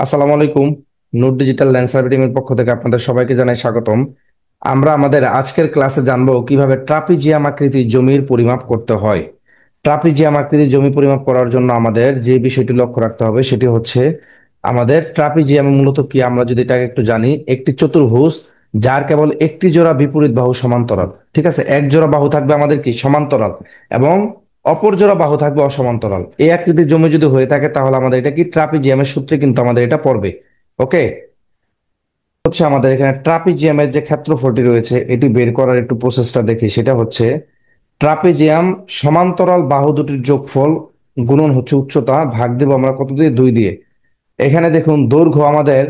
আসসালামু আলাইকুম। নূর digital Lancer টিমের পক্ষ থেকে আপনাদের সবাইকে জানাই স্বাগতম। আমরা আমাদের আজকের ক্লাসে জানবো কিভাবে ট্রাপিজিয়াম আকৃতির জমির পরিমাপ করতে হয়। ট্রাপিজিয়াম আকৃতির জমি পরিমাপ করার জন্য আমাদের যে বিষয়টি লক্ষ্য রাখতে হবে সেটি হচ্ছে আমাদের ট্রাপিজিয়াম মূলত কি, আমরা যদি এটাকে একটু জানি, একটি চতুর্ভুজ যার কেবল একটি জোড়া বিপরীত বাহু সমান্তরাল। ঠিক আছে, এক জোড়া বাহু থাকবে আমাদের কি সমান্তরাল এবং অপর জোড়া বাহু থাকবে অসমান্তরাল। এই আকৃতির জমি যদি হয়ে থাকে তাহলে আমাদের এটা কি ট্রাপিজিয়ামের সূত্রে কিন্তু আমাদের এটা পড়বে। ওকে, হচ্ছে আমাদের এখানে ট্রাপিজিয়ামের যে ক্ষেত্রফলটি রয়েছে এটি বের করার একটু প্রসেসটা দেখি। সেটা হচ্ছে ট্রাপিজিয়াম সমান্তরাল বাহু দুটির যোগফল গুণন হচ্ছে উচ্চতা, ভাগ দেবো আমরা কত দিয়ে, 2 দিয়ে। এখানে দেখুন দৈর্ঘ্য আমাদের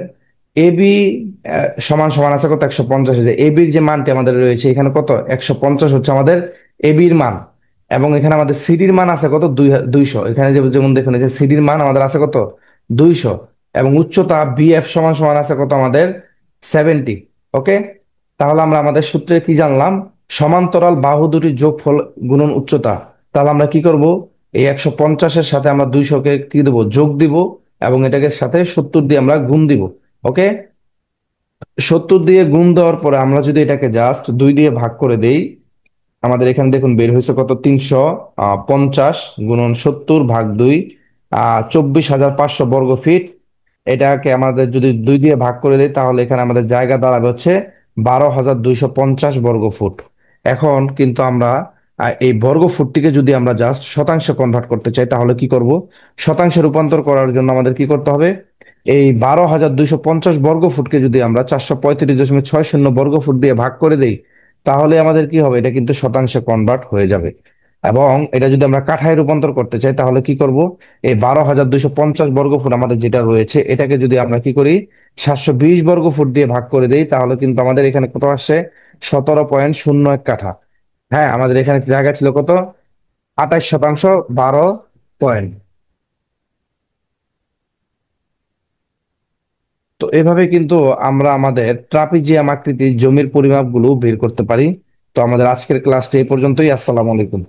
এবি সমান সমান আছে কত, 150। যে এবির যে মানটি আমাদের রয়েছে এখানে কত, 150 হচ্ছে আমাদের এবির মান। এবং এখানে আমাদের সিডির মান আছে কত, 200। এখানে যেমন দেখুন এই যে সিডির মান আমাদের আছে কত, 200। এবং উচ্চতা বিএফ সমান সমান আছে কত আমাদের, 70। ওকে, তাহলে আমরা আমাদের সূত্রে কি জানলাম, সমান্তরাল বাহু দুটির যোগফল গুণন উচ্চতা। তাহলে আমরা কি করব, এই 150-এর সাথে আমরা 200-কে কি দেবো, যোগ দিব, এবং এটাকে সাথে 70 দিয়ে আমরা গুণ দিব। ওকে, 70 দিয়ে গুণ দেওয়ার পরে আমরা যদি এটাকে জাস্ট 2 দিয়ে ভাগ করে দেই, আমাদের এখানে দেখুন বের হয়েছে কত, 350 গুণন 70 ভাগ 2, 24,500 বর্গ ফিট। এটাকে আমাদের যদি 2 দিয়ে ভাগ করে দেই তাহলে এখানে আমাদের জায়গা দাঁড়াবে হচ্ছে 12,250 বর্গ ফুট। এখন কিন্তু আমরা এই বর্গ ফুটটিকে যদি আমরা জাস্ট শতাংশে কনভার্ট করতে চাই তাহলে কি করব, শতাংশে রূপান্তর করার জন্য আমাদের কি করতে হবে, এই 12,250 বর্গ ফুটকে যদি আমরা 435.60 বর্গ ফুট দিয়ে ভাগ করে দেই তাহলে আমাদের কি হবে, এটা কিন্তু শতাংশে কনভার্ট হয়ে যাবে। এবং এটা যদি আমরা কাঠায় রূপান্তর করতে চাই তাহলে কি করব, এই 12,250 বর্গ ফুট আমাদের যেটা রয়েছে এটাকে যদি আমরা কি করি, 720 বর্গ ফুট দিয়ে ভাগ করে দেই তাহলে কিন্তু আমাদের এখানে কত আসছে, 17.01 কাঠা। হ্যাঁ, আমাদের এখানে জায়গা ছিল কত, 28%, 12 পয়েন্ট। তো এভাবে কিন্তু আমরা আমাদের ট্রাপিজিয়াম আকৃতির জমির পরিমাপগুলো বের করতে পারি। তো আমাদের আজকের ক্লাসটা এই পর্যন্তই। আসসালামু আলাইকুম।